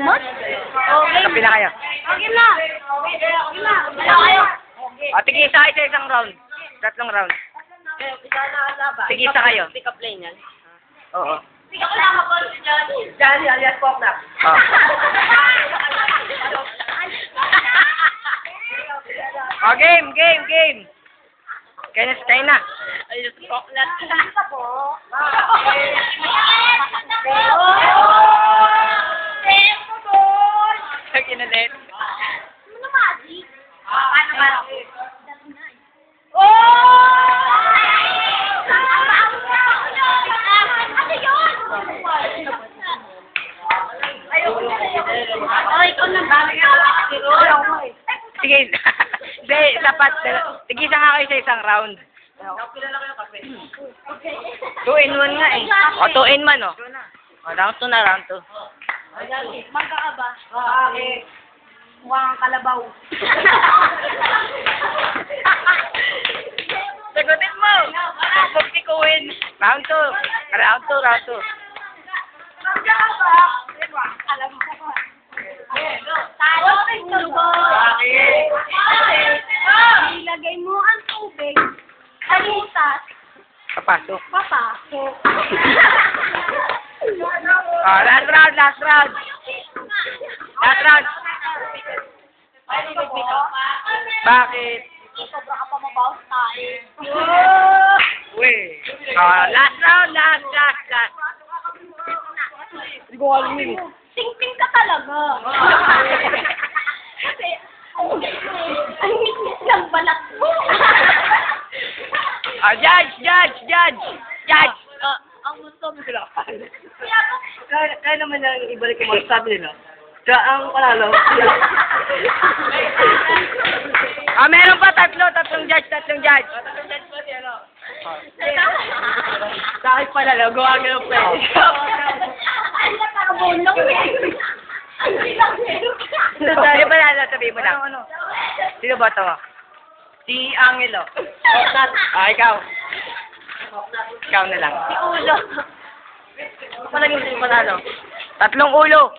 What? Okay. Kapi na kayo. Okay na. Okay na. Wala kayo. O, tig-isa kayo sa isang round. Tatlong round. Tig-isa kayo. Pick up line yan. Oo. Pick up lang ako si Johnny. Johnny alias Poknak. Oh. Oh, game. Kayo na. Alias Poknak. Kinalit. Ano magic? Paano ba? Ano yun? Ay, ikaw na ba? Sige. Hindi, sapat. Tig-isa nga kayo sa isang round. 2 in 1 nga eh. O, 2 in 1 o. O, round 2 na, round 2. Magka ka ba? Mukhang kalabaw. Sagutin mo! Pagti ko win. Round 2. Round 2. Magka ka ba? Kalabaw ka. Talo, tingko. Ilagay mo ang tubig sa butas. Kapasok. Papasok. Oh, last round. Last round. Bakit? Sobra ka pa mabawas tayo. Uy. Oh, last round. Last. Hindi ko alam yun. Ting-ting ka talaga. Kasi, ang ngit-ngit ng balat mo. Oh, judge. Ang gusto mo sila. Kaya naman yung ibalik yung mga sabi nila. Kaya ang panalo. Meron pa tatlong judge. Tatlong judge pa si ano. Dahil panalo, gawa ka ng pwede. Ay, nakabulong eh. Ang bilang meron ka. Sino panalo? Sabihin mo lang. Sino ba ito? Si Angelo. Ikaw. Ikaw na lang. Si Ulo. Palaging sino panalo? Tatlong ulo.